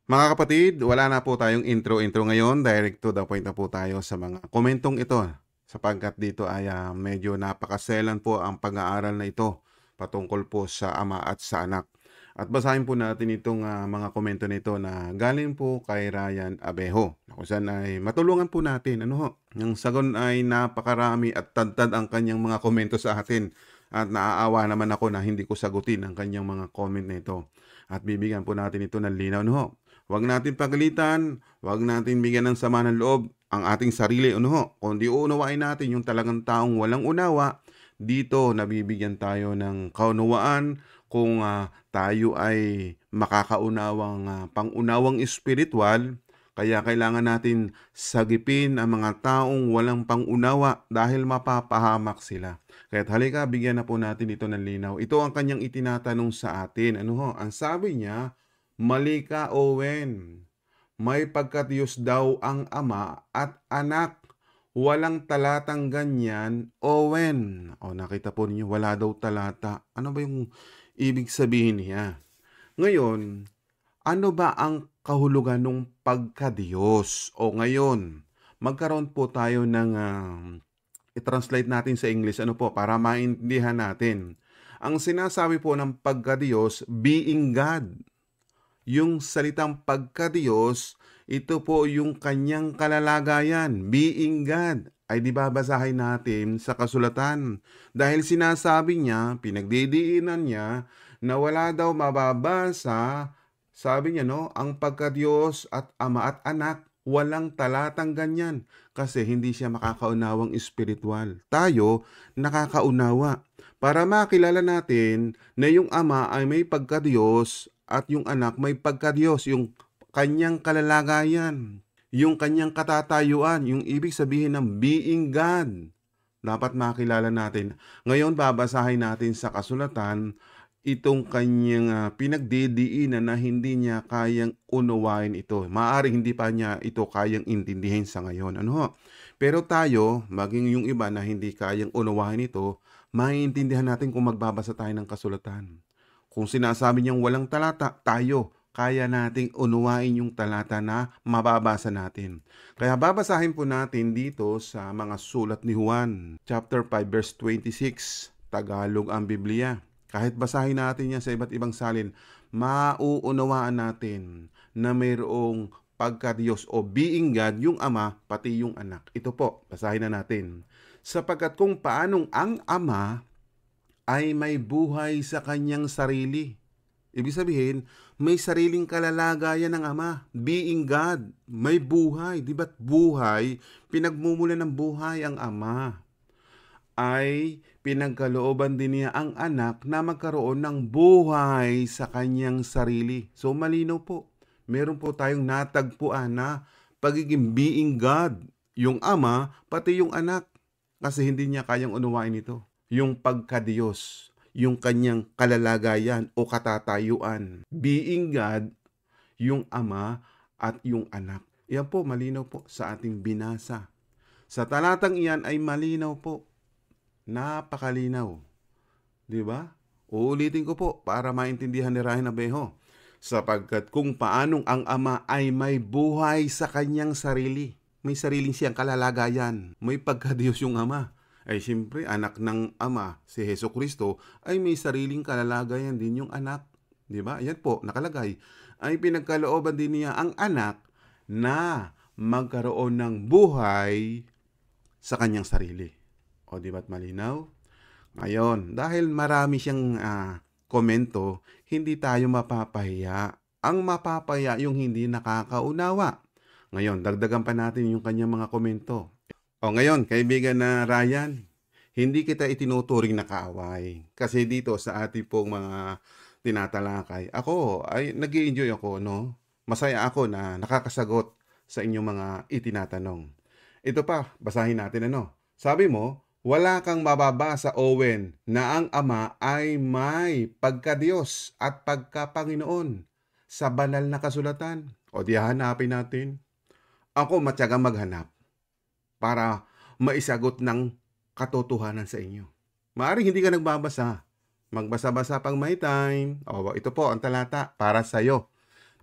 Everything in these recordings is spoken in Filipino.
Mga kapatid, wala na po tayong intro-intro ngayon. Direct to the point na po tayo sa mga komentong ito. Sapagkat dito ay medyo napakaselan po ang pag-aaral na ito patungkol po sa ama at sa anak. At basahin po natin itong mga komento nito na galing po kay Ryan Abejo. Kung saan ay matulungan po natin. Ano ho? Yung sagon ay napakarami at tadtad ang kanyang mga komento sa atin. At naaawa naman ako na hindi ko sagutin ang kanyang mga comment na ito. At bibigyan po natin ito ng linaw. Ano ho? Huwag natin pagalitan, huwag natin bigyan ng sama ng loob ang ating sarili, kundi uunawain natin yung talagang taong walang unawa. Dito nabibigyan tayo ng kaunawaan kung tayo ay makakaunawang pangunawang espiritual. Kaya kailangan natin sagipin ang mga taong walang pangunawa dahil mapapahamak sila. Kaya't halika, bigyan na po natin ito ng linaw. Ito ang kanyang itinatanong sa atin. Ang sabi niya, mali ka, Owen. May pagkadiyos daw ang ama at anak. Walang talatang ganyan, Owen. O nakita po ninyo, wala daw talata. Ano ba yung ibig sabihin niya? Ngayon, ano ba ang kahulugan ng pagkadiyos? O ngayon, magkaroon po tayo ng i-translate natin sa English para maintindihan natin. Ang sinasabi po ng pagkadiyos, being God. Yung salitang pagkadiyos, ito po yung kanyang kalalagayan, being God. Ay di babasahin natin sa kasulatan. Dahil sinasabi niya, pinagdidiinan niya, na wala daw mababasa, sabi niya ang pagkadiyos at ama at anak, walang talatang ganyan. Kasi hindi siya makakaunawang espiritual. Tayo, nakakaunawa. Para makilala natin na yung ama ay may pagkadiyos at yung anak may pagkadiyos, yung kanyang kalalagayan, yung kanyang katatayuan, yung ibig sabihin ng being God. Dapat makilala natin. Ngayon babasahin natin sa kasulatan itong kanyang pinagdidiinan na hindi niya kayang unawain ito. Maaaring hindi pa niya ito kayang intindihin sa ngayon. Pero tayo, maging yung iba na hindi kayang unawain ito, maiintindihan natin kung magbabasa tayo ng kasulatan. Kung sinasabi niyang walang talata, tayo, kaya nating unawain yung talata na mababasa natin. Kaya babasahin po natin dito sa mga sulat ni Juan, chapter 5, verse 26, Tagalog ang Biblia. Kahit basahin natin yan sa iba't ibang salin, mauunawaan natin na mayroong pagka-Diyos o being God, yung Ama, pati yung Anak. Ito po, basahin na natin. Sapagkat kung paanong ang Ama ay may buhay sa kanyang sarili. Ibig sabihin, may sariling kalalagayan ng Ama. Being God, may buhay. Di ba't buhay? Pinagmumulan ng buhay ang Ama. Ay pinagkalooban din niya ang anak na magkaroon ng buhay sa kanyang sarili. So malinaw po. Meron po tayong natagpuan na pagiging being God. Yung Ama, pati yung anak. Kasi hindi niya kayang unawain ito. Yung pagkadiyos, yung kanyang kalalagayan o katatayuan. Being God, yung Ama at yung anak. Yan po, malinaw po sa ating binasa. Sa talatang iyan ay malinaw po. Napakalinaw. Di ba? Uulitin ko po para maintindihan ni Ryan Abejo. Sapagkat kung paanong ang Ama ay may buhay sa kanyang sarili. May sariling siyang kalalagayan. May pagkadiyos yung Ama. Ay siyempre, anak ng Ama, si Hesukristo, ay may sariling kalalagayan din yung anak. Di ba? Yan po, nakalagay. Ay pinagkalooban din niya ang anak na magkaroon ng buhay sa kanyang sarili. O di ba't malinaw? Ngayon, dahil marami siyang komento, hindi tayo mapapahiya. Ang mapapahiya yung hindi nakakaunawa. Ngayon, dagdagan pa natin yung kanyang mga komento. O ngayon, kaibigan na Ryan, hindi kita itinuturing na kaaway. Kasi dito sa ating pong mga tinatalakay, ako ay nag-i-enjoy ako, no? Masaya ako na nakakasagot sa inyong mga itinatanong. Ito pa, basahin natin Sabi mo, wala kang mababasa, Owen, na ang Ama ay may pagka-Diyos at pagka-Panginoon sa banal na kasulatan. O di hanapin natin. Ako matyagang maghanap para maisagot ng katotohanan sa inyo. Maaring hindi ka nagbabasa. Magbasa-basa pang may time. O, ito po ang talata para sa iyo.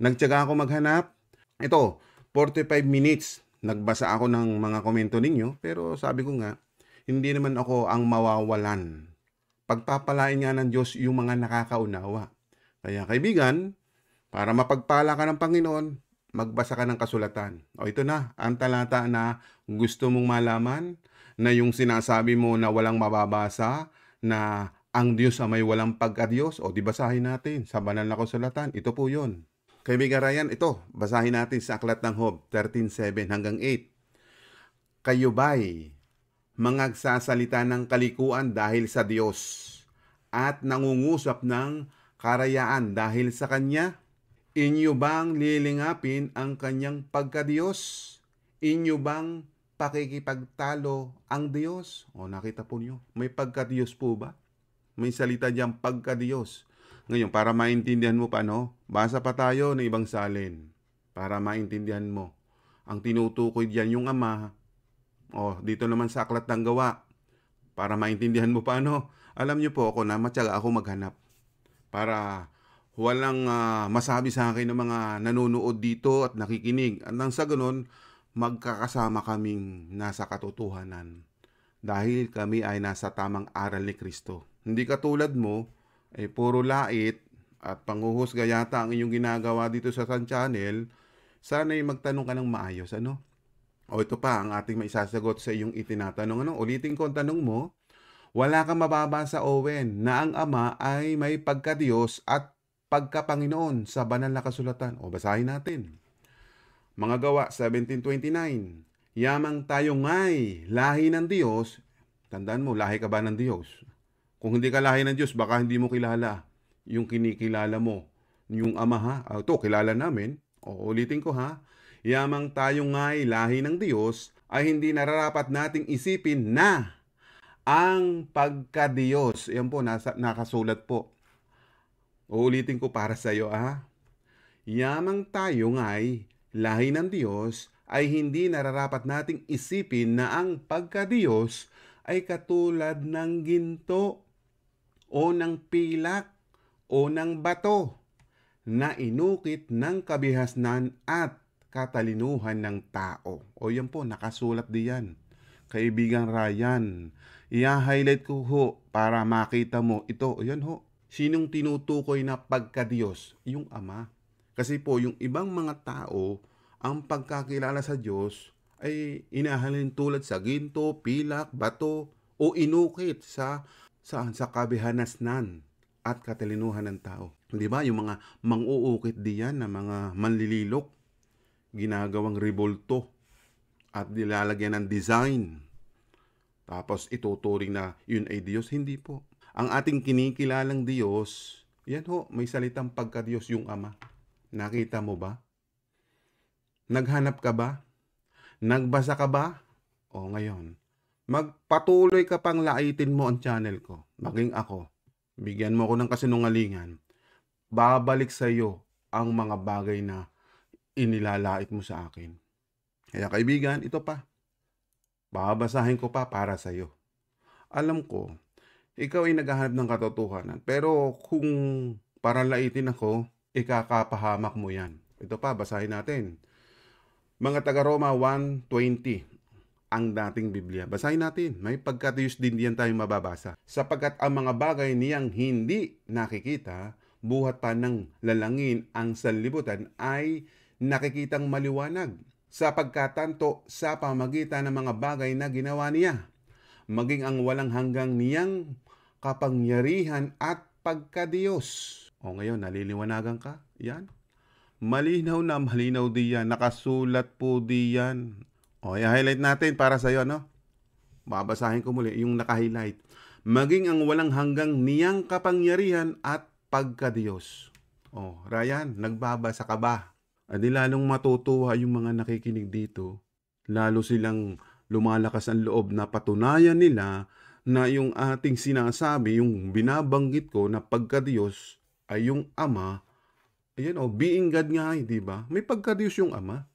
Nagtiyaga ako maghanap. Ito, 45 minutes. Nagbasa ako ng mga komento ninyo, pero sabi ko nga, hindi naman ako ang mawawalan. Pagpapalain nga ng Diyos yung mga nakakaunawa. Kaya kaibigan, para mapagpala ka ng Panginoon, magbasa ka ng kasulatan. O ito na, ang talata na gusto mong malaman, na yung sinasabi mo na walang mababasa, na ang Diyos ay may walang pagka-Diyos. O di basahin natin sa banal na kasulatan. Ito po yun. Kaibigan Ryan, ito, basahin natin sa Aklat ng Job 13:7 hanggang 8. Kayo ba'y mangagsasalita ng kalikuan dahil sa Diyos at nangungusap ng karayaan dahil sa Kanya? Inyo bang lilingapin ang Kanyang pagka-Diyos? Inyo bang pakikipagtalo ang Diyos? O nakita po niyo, may pagka-Diyos po ba? May salita diyang pagka-Diyos. Ngayon, para maintindihan mo pa, no? Basa pa tayo ng ibang salin para maintindihan mo. Ang tinutukoy diyan yung Ama. O, dito naman sa Aklat ng Gawa, para maintindihan mo pa, no? Alam niyo po ako na matyaga ako maghanap para walang masabi sa akin ng mga nanonood dito at nakikinig. At nang sa ganun, magkakasama kaming nasa katotohanan dahil kami ay nasa tamang aral ni Kristo. Hindi katulad mo, puro lait at panghuhusga yata ang inyong ginagawa dito sa Sun Channel. Sana'y magtanong ka ng maayos, ano? O ito pa, ang ating maisasagot sa iyong itinatanong. Ano? Ulitin ko ang tanong mo. Wala kang mababasa, Owen, na ang Ama ay may pagka-Diyos at pagka-Panginoon sa banal na kasulatan. O basahin natin. Mga Gawa 17:29. Yamang tayo nga'y lahi ng Diyos. Tandaan mo, lahi ka ba ng Diyos? Kung hindi ka lahi ng Diyos, baka hindi mo kilala yung kinikilala mo. Yung Ama ha. Ito, kilala namin. O, ulitin ko ha. Yamang tayo nga'y lahi ng Diyos, ay hindi nararapat nating isipin na ang pagka-Diyos. Yan po, nakasulat po. Uulitin ko para sa iyo ha. Yamang tayo nga'y lahi ng Diyos, ay hindi nararapat nating isipin na ang pagka-Diyos ay katulad ng ginto o ng pilak o ng bato na inukit ng kabihasnan at katalinuhan ng tao. O yan po, nakasulat diyan. Kaibigan Ryan, i-highlight ko ho para makita mo ito. O yan ho, sinong tinutukoy na pagka-Diyos? Yung Ama. Kasi po, yung ibang mga tao, ang pagkakilala sa Diyos ay inahalin tulad sa ginto, pilak, bato, o inukit sa kabihanasnan at katalinuhan ng tao. Di ba? Yung mga mang-uukit diyan na mga manlililok, ginagawang rebolto at nilalagyan ng design. Tapos ituturing na yun ay Diyos. Hindi po. Ang ating kinikilalang Diyos, yan ho, may salitang pagka-Diyos yung Ama. Nakita mo ba? Naghanap ka ba? Nagbasa ka ba? O ngayon, magpatuloy ka pang laitin mo ang channel ko. Maging ako. Bigyan mo ako ng kasinungalingan. Babalik sa iyo ang mga bagay na inilalait mo sa akin. Kaya kaibigan, ito pa. Babasahin ko pa para sa iyo. Alam ko, ikaw ay naghahanap ng katotohanan. Pero kung para laitin ako, ikakapahamak mo yan. Ito pa, basahin natin. Mga taga-Roma 1:20, ang dating Biblia. Basahin natin. May pagka-Diyos din diyan tayong mababasa. Sapagkat ang mga bagay niyang hindi nakikita, buhat pa ng lalangin ang sanlibutan, ay nakikitang maliwanag. Sapagkatanto sa pamagitan ng mga bagay na ginawa niya, maging ang walang hanggang niyang kapangyarihan at pagka-Diyos. O ngayon, naliliwanagan ka? Yan. Malinaw na malinaw diyan. Nakasulat po diyan. O, i-highlight natin para sa iyo, no? Babasahin ko muli yung naka-highlight. Maging ang walang hanggang niyang kapangyarihan at pagka-Diyos. O, Ryan, nagbabasa ka ba? Adi lalong matutuwa yung mga nakikinig dito. Lalo silang lumalakas ang loob na patunayan nila na yung ating sinasabi, yung binabanggit ko na pagka-Diyos ay yung Ama. Ayan o, being God nga, di ba? May pagka-Diyos yung Ama.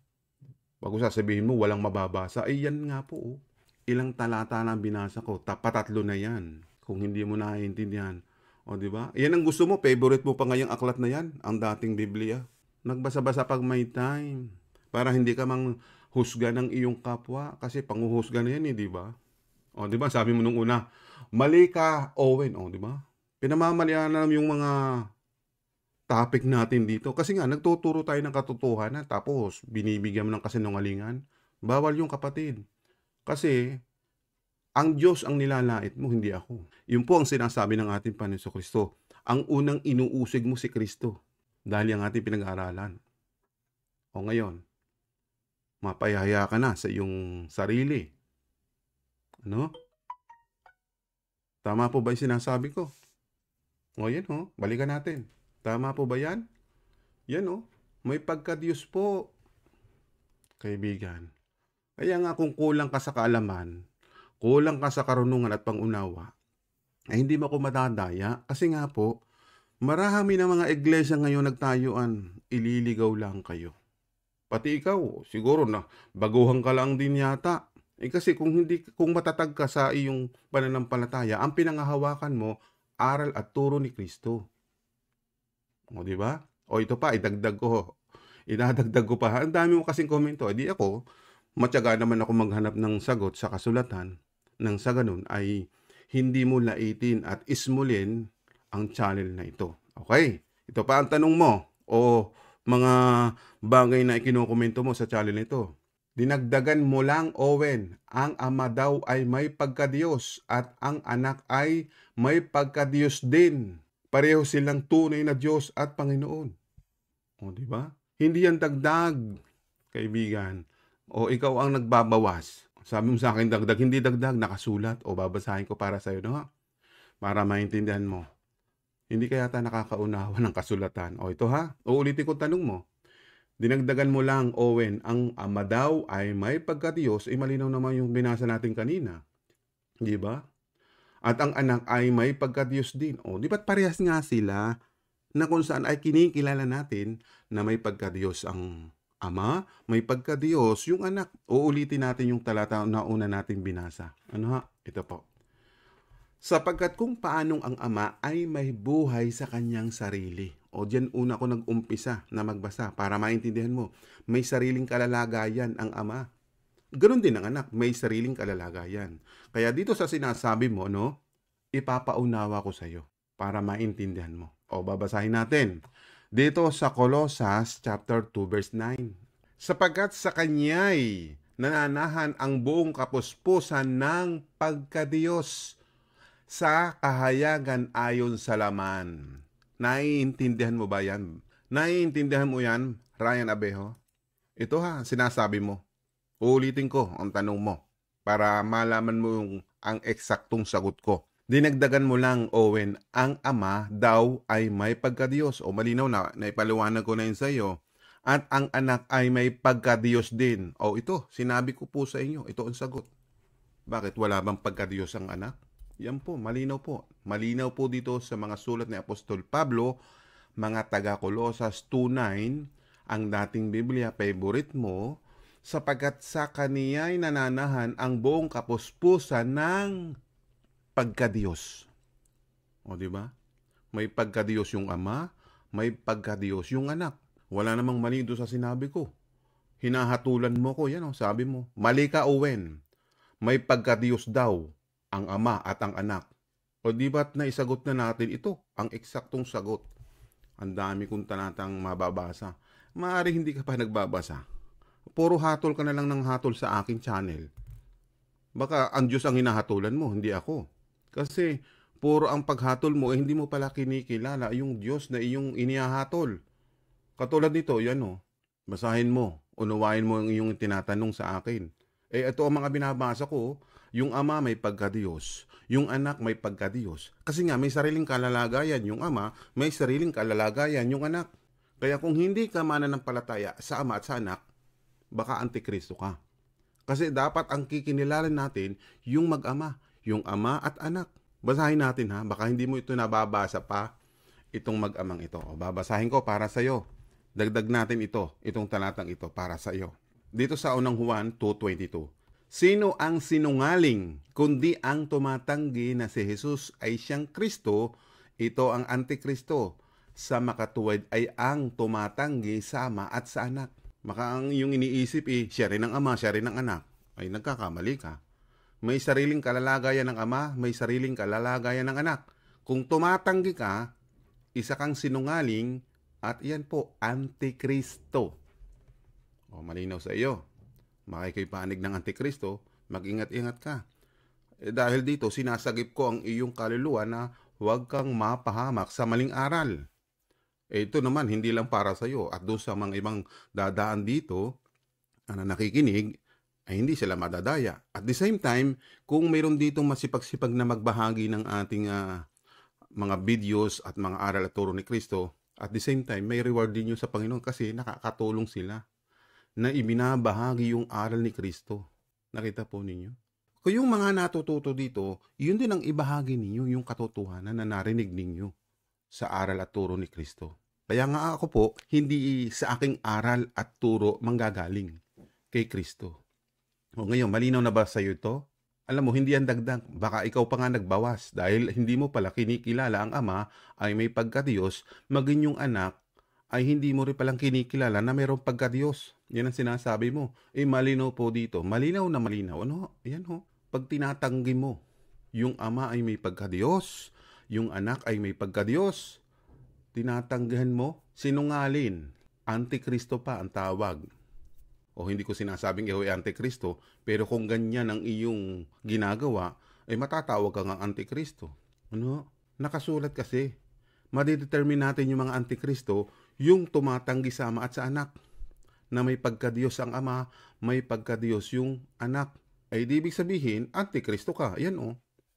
Bago sasabihin mo, walang mababasa. Ay, yan nga po. Oh. Ilang talata na binasa ko. Patatlo na yan. Kung hindi mo naiintindihan. O, di ba? Yan ang gusto mo. Favorite mo pa ngayong aklat na yan. Ang dating Biblia. Nagbasa-basa pag may time. Para hindi ka husga ng iyong kapwa. Kasi panguhusga na yan di ba? O, di ba? Sabi mo nung una, mali ka, Owen. O, di ba? Pinamamalian na yung mga topic natin dito. Kasi nga, nagtuturo tayo ng katotohanan. Tapos, binibigyan mo ng kasinungalingan. Bawal yung kapatid. Kasi, ang Diyos ang nilalait mo, hindi ako. Yun po ang sinasabi ng ating Panginoon Kristo. Ang unang inuusig mo si Kristo. Dahil ang ating pinag-aaralan. O ngayon, mapayahaya ka na sa iyong sarili. Ano? Tama po ba yung sinasabi ko? O yan balikan natin. Tama po ba yan? Yan may pagka-Diyos po. Kaibigan. Kaya nga kung kulang ka sa kaalaman, kulang ka sa karunungan at pangunawa, ay hindi mo ako madadaya. Kasi nga po, marami na mga iglesia ngayon nagtayuan, ililigaw lang kayo. Pati ikaw, siguro na baguhan ka lang din yata. Kasi kung matatag ka sa iyong pananampalataya, ang pinangahawakan mo, aral at turo ni Kristo. O di ba? O ito pa, idadagdag ko pa. Ang dami mo kasing komento. Di ako, matyaga naman ako maghanap ng sagot sa kasulatan. Nang sa ganun ay hindi mo laitin at ismulin ang channel na ito. Okay? Ito pa ang tanong mo. O mga bagay na ikinokomento mo sa channel nito. Dinagdagan mo lang, Owen, ang ama daw ay may pagkadiyos at ang anak ay may pagkadiyos din. Pareho silang tunay na Diyos at Panginoon. O, di ba? Hindi yan dagdag, kaibigan. O ikaw ang nagbabawas. Sabi mo sa akin dagdag, hindi dagdag, nakasulat. O babasahin ko para sa'yo, no? Para maintindihan mo. Hindi kaya ta nakakaunawa ng kasulatan. O ito uulitin ko tanong mo. Dinagdagan mo lang, Owen, ang ama daw ay may pagkadiyos. Malinaw naman yung binasa natin kanina. Di ba? At ang anak ay may pagkadiyos din. O, di ba't parehas nga sila na kung saan ay kinikilala natin na may pagkadiyos ang ama, may pagkadiyos yung anak. Uulitin natin yung talata na una nating binasa. Ano Ito po. Sapagkat kung paanong ang ama ay may buhay sa kanyang sarili. O diyan una ko nag-umpisa na magbasa para maintindihan mo. May sariling kalalagayan ang ama. Ganon din ang anak, may sariling kalalagayan. Kaya dito sa sinasabi mo, ipapaunawa ko sa iyo para maintindihan mo. O babasahin natin. Dito sa Colosas chapter 2 verse 9. Sapagkat sa kanya'y nananahan ang buong kapuspusan ng pagkadiyos sa kahayagan ayon sa laman. Naiintindihan mo ba yan? Naiintindihan mo yan, Ryan Abejo? Ito sinasabi mo. Uulitin ko ang tanong mo para malaman mo ang eksaktong sagot ko. Dinagdagan mo lang, Owen, ang ama daw ay may pagkadiyos. O malinaw na, naipaliwanag ko na yun sa iyo. At ang anak ay may pagkadiyos din. O ito, sinabi ko po sa inyo. Ito ang sagot. Bakit wala bang pagkadiyos ang anak? Yan po, malinaw po. Malinaw po dito sa mga sulat ni Apostol Pablo, mga taga-Colosas 2:9, ang dating Biblia, favorite mo, sapagkat sa kaniya'y nananahan ang buong kapuspusan ng pagkadiyos. O, di ba? May pagkadiyos yung ama, may pagkadiyos yung anak. Wala namang mali doon sa sinabi ko. Hinahatulan mo ko, yan sabi mo. Mali ka, Owen. May pagkadiyos daw ang ama at ang anak. O di ba't naisagot na natin ito, ang eksaktong sagot? Ang dami kong talatang mababasa. Maaari hindi ka pa nagbabasa. Puro hatol ka na lang ng hatol sa aking channel. Baka ang Diyos ang hinahatulan mo, hindi ako. Kasi puro ang paghatol mo, hindi mo pala kinikilala yung Diyos na iyong inihahatol. Katulad nito, yan basahin mo, unawain mo ang iyong tinatanong sa akin. Ito ang mga binabasa ko. Yung ama may pagkadiyos, yung anak may pagkadiyos. Kasi nga may sariling kalalagayan yung ama, may sariling kalalagayan yung anak. Kaya kung hindi ka mananampalataya sa ama at sa anak, baka antikristo ka. Kasi dapat ang kikinilala natin yung mag-ama, yung ama at anak. Basahin natin baka hindi mo ito nababasa pa, itong mag-amang ito. Babasahin ko para sa iyo. Dagdag natin itong talatang ito para sa iyo. Dito sa unang Juan 2:22. Sino ang sinungaling kundi ang tumatanggi na si Jesus ay siyang Kristo? Ito ang Antikristo. sa makatuwid ay ang tumatanggi sa ama at sa anak. Maka ang iyong iniisip siya rin ang ama, siya rin ang anak. Ay nagkakamali ka. May sariling kalalagayan ng ama, may sariling kalalagayan ng anak. Kung tumatanggi ka, isa kang sinungaling at iyan po, Antikristo. O malinaw sa iyo. Makikipanig ng Antikristo, mag-ingat-ingat ka. Dahil dito, sinasagip ko ang iyong kaluluwa na huwag kang mapahamak sa maling aral. Ito naman, hindi lang para sa iyo. At doon sa mga ibang dadaan dito, na nakikinig, ay hindi sila madadaya. At the same time, kung mayroon ditong masipag-sipag na magbahagi ng ating mga videos at mga aral at turo ni Kristo, at the same time, may reward din nyo sa Panginoon kasi nakakatulong sila na ibinabahagi yung aral ni Kristo. Nakita po ninyo? Kung yung mga natututo dito, yun din ang ibahagi ninyo, yung katotohanan na narinig ninyo sa aral at turo ni Kristo. Kaya nga ako po, hindi sa aking aral at turo manggagaling kay Kristo. O ngayon, malinaw na ba sa iyo ito? Alam mo, hindi yan dagdag. Baka ikaw pa nga nagbawas dahil hindi mo pala kinikilala ang ama ay may pagka-Diyos, maging yung anak ay hindi mo rin palang kinikilala na mayroong pagka-Diyos. Yan ang sinasabi mo. Malinaw po dito. Malinaw na malinaw. Ano? Ayan ho. Pag tinatanggi mo, yung ama ay may pagka-Diyos, yung anak ay may pagka-Diyos, tinatanggihan mo, sinungalin. Antikristo pa ang tawag. O hindi ko sinasabing ikaw ay Antikristo, pero kung ganyan ang iyong ginagawa, ay matatawag ka ng Antikristo. Ano? Nakasulat kasi. Madidetermine natin yung mga Antikristo, yung tumatanggi sa ama at sa anak. Na may pagka-Diyos ang ama, may pagka-Diyos yung anak. Ay di ibig sabihin, Antikristo ka. Yan o.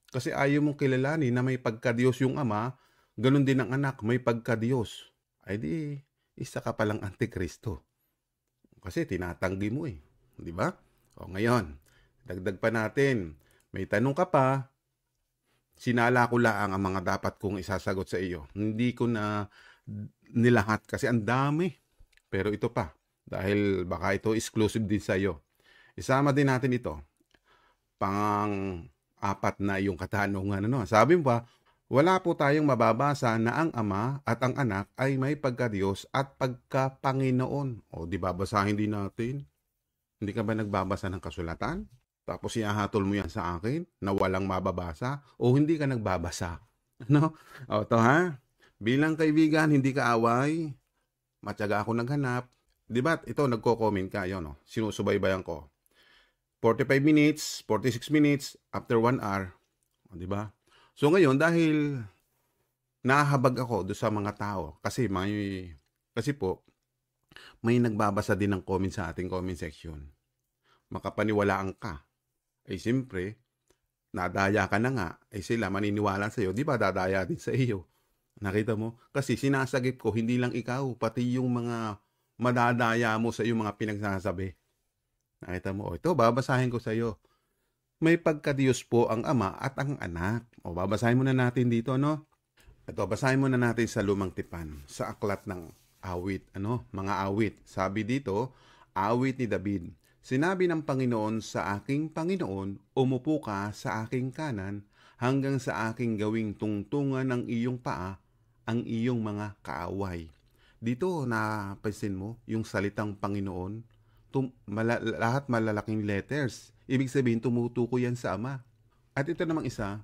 Kasi ayaw mong kilalanin na may pagka-Diyos yung ama, ganun din ang anak, may pagka-Diyos. Ay di, isa ka palang Antikristo. Kasi tinatanggi mo di ba? O ngayon, dagdag pa natin. May tanong ka pa, sinala ko lang ang mga dapat kong isasagot sa iyo. Hindi ko na nilahat kasi ang dami. Pero ito pa, dahil baka ito exclusive din sa iyo. Isama din natin ito. Pang-apat na yung katanungan. Sabi mo pa, wala po tayong mababasa na ang ama at ang anak ay may pagka-Diyos at pagka-Panginoon. O di babasahin din natin. Hindi ka ba nagbabasa ng kasulatan? Tapos ihahatol mo yan sa akin na walang mababasa? O hindi ka nagbabasa? No? O to ha? Bilang kaibigan, hindi ka away. Matyaga ako naghanap. Di ba? Ito, nagko-comment ka. Yun, sinusubaybayan ko. 45 minutes, 46 minutes, after 1 hour. O, di ba? So ngayon, dahil nahahabag ako do sa mga tao, kasi po, may nagbabasa din ng comment sa ating comment section. Makapaniwalaan ka. Siyempre, nadaya ka na nga. Sila maniniwala sa iyo, di ba dadaya din sa iyo? Nakita mo? Kasi sinasagip ko, hindi lang ikaw, pati yung mga madadaya mo sa iyong mga pinagsasabi. Nakita mo? Ito, babasahin ko sa iyo. May pagka-Diyos po ang ama at ang anak. O babasahin muna natin dito, Ito, basahin muna natin sa Lumang Tipan, sa aklat ng awit, mga awit. Sabi dito, awit ni David. Sinabi ng Panginoon sa aking Panginoon, umupo ka sa aking kanan hanggang sa aking gawing tungtungan ng iyong paa ang iyong mga kaaway. Dito, napansin mo yung salitang Panginoon, lahat malalaking letters. Ibig sabihin, tumutukoy yan sa ama. At ito namang isa,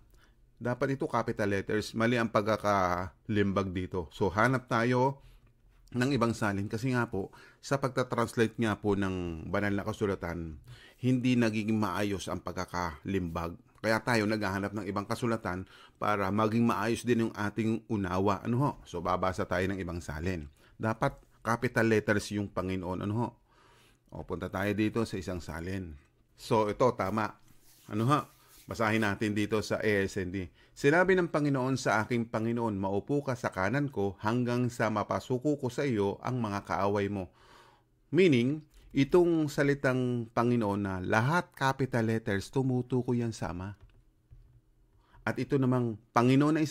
dapat ito capital letters. Mali ang pagkakalimbag dito. So, hanap tayo ng ibang salin. Kasi nga po, sa pagta-translate nga po ng banal na kasulatan, hindi nagiging maayos ang pagkakalimbag. Kaya tayo naghahanap ng ibang kasulatan para maging maayos din yung ating unawa. So, babasa tayo ng ibang salin. Dapat capital letters yung Panginoon. O, punta tayo dito sa isang salin. So, ito, tama. Basahin natin dito sa ASND. Sinabi ng Panginoon sa aking Panginoon, maupo ka sa kanan ko hanggang sa mapasuko ko sa iyo ang mga kaaway mo. Meaning, itong salitang Panginoon na lahat capital letters, tumutukoy yan sa ama. At ito namang Panginoon na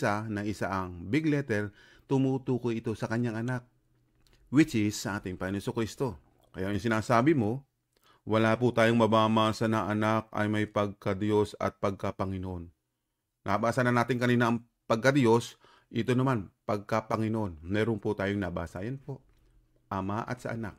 isa ang big letter, tumutukoy ito sa kanyang anak, which is sa ating Panginoon Kristo. Kaya yung sinasabi mo, wala po tayong mababasa na anak ay may pagka-Diyos at pagka-Panginoon. Nabasa na natin kanina ang pagka-Diyos, Ito naman, pagka-Panginoon, meron po tayong nabasa. Yan po, Ama at sa Anak.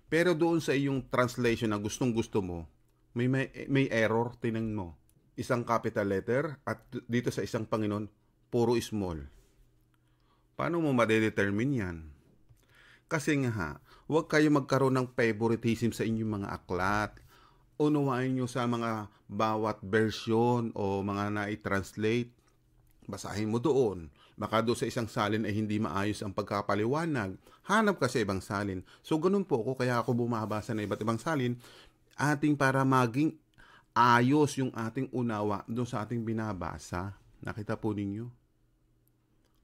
Pero doon sa iyong translation na gustong-gusto mo, may error, tingnan mo. Isang capital letter at dito sa isang Panginoon, puro small. Paano mo madedetermine yan? Kasi nga huwag kayo magkaroon ng favoritism sa inyong mga aklat. Unawain nyo sa mga bawat version o mga na-translate. Basahin mo doon. Baka doon sa isang salin ay hindi maayos ang pagkapaliwanag. Hanap ka sa ibang salin. So, ganun po ako. Kaya ako bumabasa na iba't ibang salin. Ating para maging ayos yung ating unawa doon sa ating binabasa. Nakita po ninyo?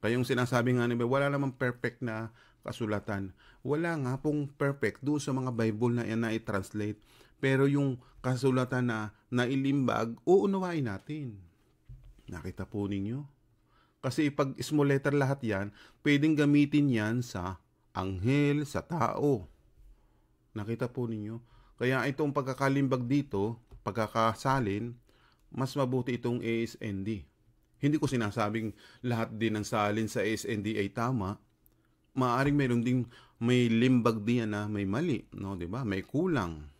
Kayong sinasabi nga nila, wala namang perfect na kasulatan. Wala nga pong perfect doon sa mga Bible na yan na i-translate. Pero yung kasulatan na nailimbag, uunawain natin. Nakita po ninyo? Kasi pag small letter lahat yan, pwedeng gamitin yan sa anghel, sa tao. Nakita po ninyo? Kaya itong pagkakalimbag dito, pagkakasalin, mas mabuti itong ASND. Hindi ko sinasabing lahat din ng salin sa ASND ay tama. Maaring mayroon ding may limbag diyan na may mali, no, 'di ba? May kulang.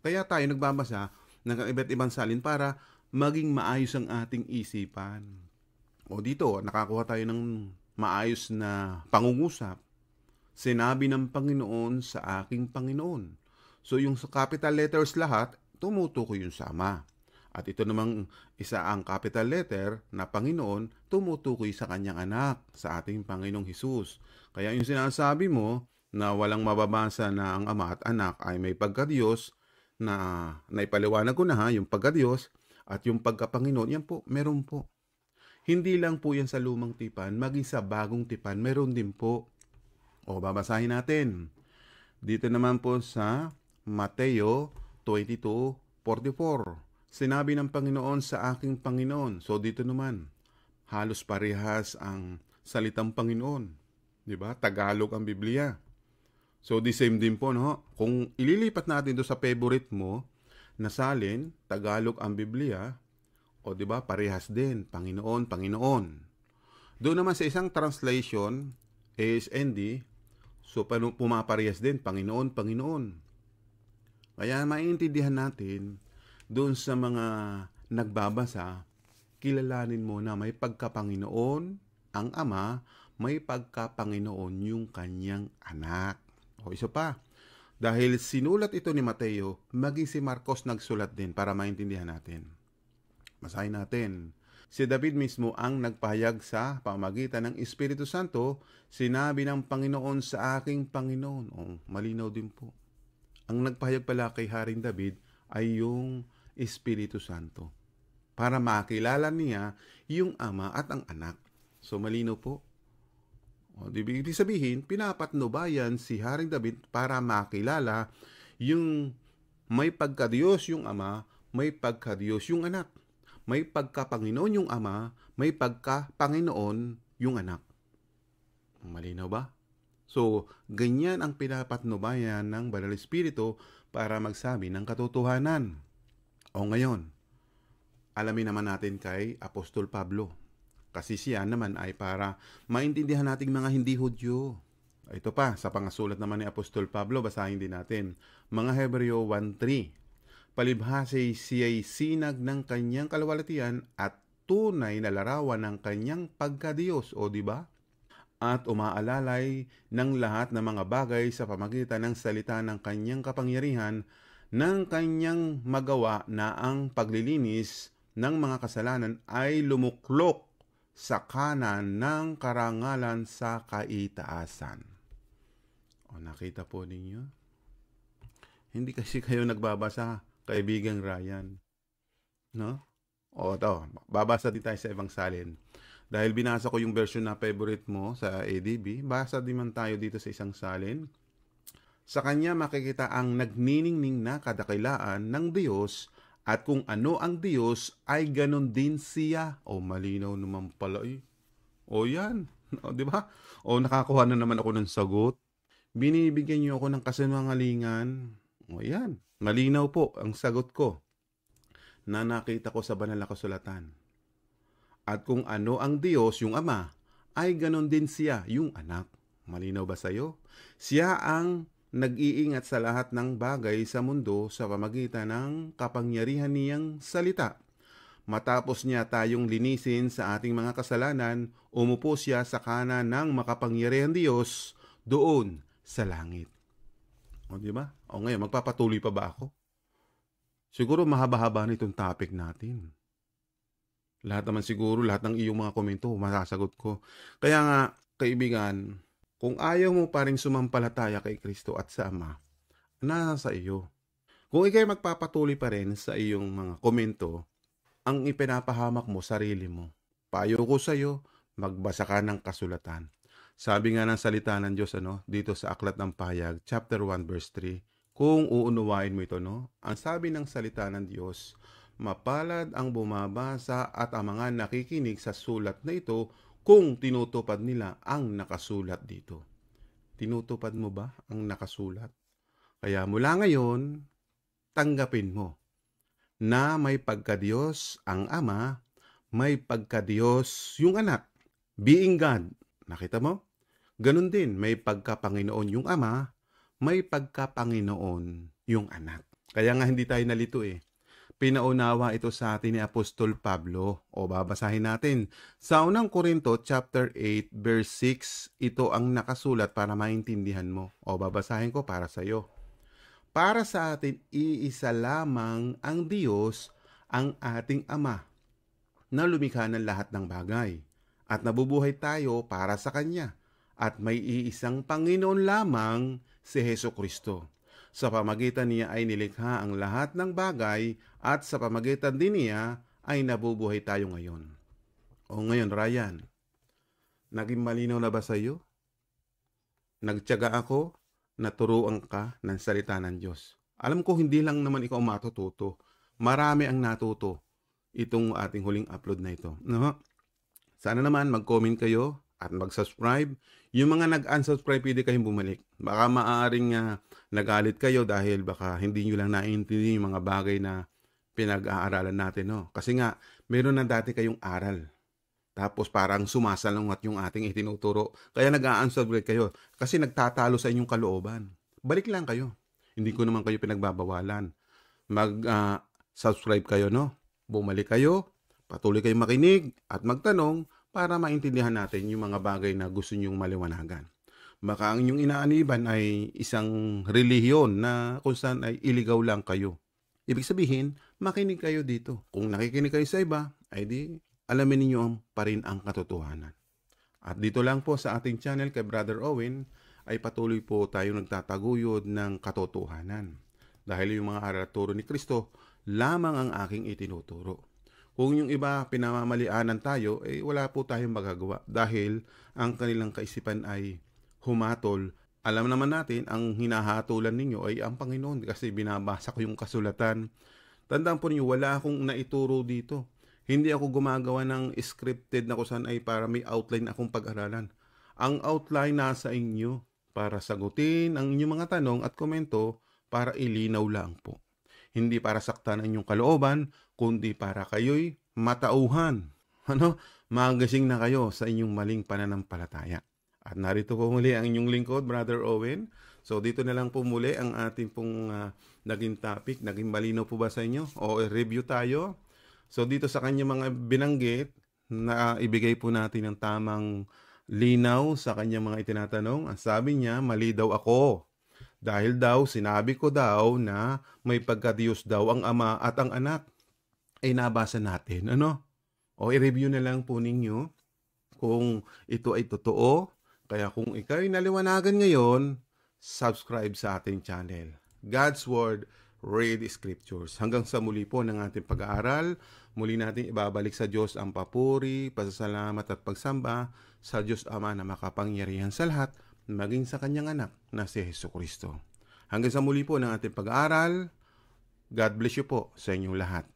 Kaya tayo nagbabasa ng iba't ibang salin para maging maayos ang ating isipan. O dito, nakakuha tayo ng maayos na pangungusap. Sinabi ng Panginoon sa aking Panginoon. So yung sa capital letters lahat, tumutukoy yung sama. At ito namang isa ang capital letter na Panginoon, tumutukoy sa kanyang anak, sa ating Panginoong Hesus. Kaya yung sinasabi mo na walang mababasa na ang Ama at Anak ay may pagka-Diyos, na naipaliwanag ko na yung pagka-Diyos at yung pagka-Panginoon, yan po, meron po. Hindi lang po yan sa lumang tipan, maging sa bagong tipan, meron din po. O babasahin natin. Dito naman po sa Mateo 22:44. Sinabi ng Panginoon sa aking Panginoon. So dito naman, halos parehas ang salitang Panginoon. 'Di ba? Tagalog ang Biblia. So the same din po, no? Kung ililipat natin do sa favorite mo na salin, Tagalog ang Biblia, o 'di ba? Parehas din, Panginoon, Panginoon. Doon naman sa isang translation, ASND, so pumaparehas din, Panginoon, Panginoon. Kaya maintindihan natin doon sa mga nagbabasa, kilalanin mo na may pagka-Panginoon ang Ama, may pagka-Panginoon yung kanyang anak. O isa pa, dahil sinulat ito ni Mateo, maging si Marcos nagsulat din para maintindihan natin. Basahin natin. Si David mismo ang nagpahayag sa pamamagitan ng Espiritu Santo, sinabi ng Panginoon sa aking Panginoon. O, malinaw din po. Ang nagpahayag pala kay Haring David ay yung Espiritu Santo para makilala niya yung Ama at ang Anak. So malino po. O, ibig sabihin, pinapatnubayan si Haring David para makilala yung may pagka-Diyos yung Ama, may pagka-Diyos yung Anak. May pagka-Panginoon yung Ama, may pagka-Panginoon yung Anak. Malinaw ba? So, ganyan ang pinapatnubayan ng Banal Espiritu para magsabi ng katotohanan. O ngayon, alamin naman natin kay Apostol Pablo. Kasi siya naman ay para maintindihan nating mga hindi Hudyo. Ito pa, sa pangasulat naman ni Apostol Pablo, basahin din natin. Mga Hebreo 1:3. Palibhasi siya'y sinag ng kanyang kalwalatian at tunay na larawan ng kanyang pagka-Diyos. O diba? At umaalalay ng lahat ng mga bagay sa pamagitan ng salita ng kanyang kapangyarihan, ng kanyang magawa na ang paglilinis ng mga kasalanan ay lumuklok sa kanan ng karangalan sa kaitaasan. O nakita po ninyo? Hindi kasi kayo nagbabasa, kaibigang Ryan. No? O ito, babasa din tayo sa ibang salin. Dahil binasa ko yung version na favorite mo sa ADB, basa din man tayo dito sa isang salin. Sa kanya makikita ang nagniningning na kadakilaan ng Diyos, at kung ano ang Diyos ay ganon din siya. O malinaw naman pala eh. O yan. O di ba? O nakakuha na naman ako ng sagot. Binibigyan niyo ako ng kasinungalingan. O yan. Malinaw po ang sagot ko na nakita ko sa banal na kasulatan. At kung ano ang Diyos, yung Ama, ay ganon din siya, yung anak. Malinaw ba sa'yo? Siya ang nag-iingat sa lahat ng bagay sa mundo sa pamagitan ng kapangyarihan niyang salita. Matapos niya tayong linisin sa ating mga kasalanan, umupo siya sa kanan ng makapangyarihan Diyos doon sa langit. O di ba? O ngayon, magpapatuloy pa ba ako? Siguro mahaba-haba nitong topic natin. Lahat naman siguro, lahat ng iyong mga komento, masasagot ko. Kaya nga, kaibigan, kung ayaw mo pa rin sumampalataya kay Kristo at sa Ama, nasa iyo. Kung ikay magpapatuloy pa rin sa iyong mga komento, ang ipinapahamak mo, sarili mo. Payo ko sa iyo, magbasa ka ng kasulatan. Sabi nga ng salita ng Diyos, dito sa Aklat ng Pahayag, chapter 1, verse 3, kung uunawain mo ito, ang sabi ng salita ng Diyos, mapalad ang bumabasa at ang mga nakikinig sa sulat na ito kung tinutupad nila ang nakasulat dito. Tinutupad mo ba ang nakasulat? Kaya mula ngayon, tanggapin mo na may pagka-Diyos ang Ama, may pagka-Diyos yung Anak. Being God. Nakita mo? Ganun din, may pagka-Panginoon yung Ama, may pagka-Panginoon yung Anak. Kaya nga hindi tayo nalito Pinaunawa ito sa atin ni Apostol Pablo. O babasahin natin. Sa unang Korinto chapter 8 verse 6, ito ang nakasulat para maintindihan mo. O babasahin ko para sa iyo. Para sa atin, iisa lamang ang Diyos, ang ating Ama, na lumikha ng lahat ng bagay. At nabubuhay tayo para sa Kanya. At may iisang Panginoon lamang, si Hesukristo. Sa pamagitan niya ay nilikha ang lahat ng bagay at sa pamagitan din niya ay nabubuhay tayo ngayon. O ngayon, Ryan, naging malinaw na ba sa iyo? Nagtiyaga ako na turuan ka ng salita ng Diyos. Alam ko hindi lang naman ikaw matututo. Marami ang natuto itong ating huling upload na ito. Sana naman mag-comment kayo at mag-subscribe. Yung mga nag-unsubscribe, pwede kayong bumalik. Baka maaaring nagalit kayo dahil baka hindi nyo lang naiintindi yung mga bagay na pinag-aaralan natin. Kasi nga, meron na dati kayong aral. Tapos parang sumasalungat yung ating itinuturo. Kaya nag-unsubscribe kayo. Kasi nagtatalo sa inyong kalooban. Balik lang kayo. Hindi ko naman kayo pinagbabawalan. Mag-subscribe kayo, Bumalik kayo. Patuloy kayong makinig at magtanong para maintindihan natin yung mga bagay na gusto nyong maliwanagan. Baka ang inyong inaaniban ay isang relihiyon na kung saan ay iligaw lang kayo. Ibig sabihin, makinig kayo dito. Kung nakikinig kayo sa iba, ay di alamin ninyo pa rin ang katotohanan. At dito lang po sa ating channel kay Brother Owen, ay patuloy po tayong nagtataguyod ng katotohanan. Dahil yung mga aral at turo ni Kristo, lamang ang aking itinuturo. Kung yung iba pinamamalianan tayo, wala po tayong magagawa dahil ang kanilang kaisipan ay humatol. Alam naman natin, ang hinahatulan ninyo ay ang Panginoon kasi binabasa ko yung kasulatan. Tandaan po ninyo, wala akong naituro dito. Hindi ako gumagawa ng scripted na kung saan ay para may outline akong pag-aralan. Ang outline nasa inyo para sagutin ang inyong mga tanong at komento para ilinaw lang po. Hindi para saktan ang inyong kalooban, kundi para kayo'y matauhan. Magasing na kayo sa inyong maling pananampalataya. At narito po muli ang inyong lingkod, Brother Owen. So dito na lang po muli ang ating pong naging topic. Naging malinaw po ba sa inyo? O review tayo. So dito sa kanya mga binanggit, na ibigay po natin ng tamang linaw sa kanyang mga itinatanong. Ang sabi niya, mali daw ako. Dahil daw, sinabi ko daw na may pagka-Diyos daw ang Ama at ang Anak. Ay nabasa natin, O i-review na lang po ninyo kung ito ay totoo. Kaya kung ikaw ay naliwanagan ngayon, subscribe sa ating channel. God's Word, Read Scriptures. Hanggang sa muli po ng ating pag-aaral, muli natin ibabalik sa Diyos ang papuri, pasasalamat at pagsamba sa Diyos Ama na makapangyarihan sa lahat, maging sa kanyang anak na si Hesukristo. Hanggang sa muli po ng ating pag-aaral, God bless you po sa inyong lahat.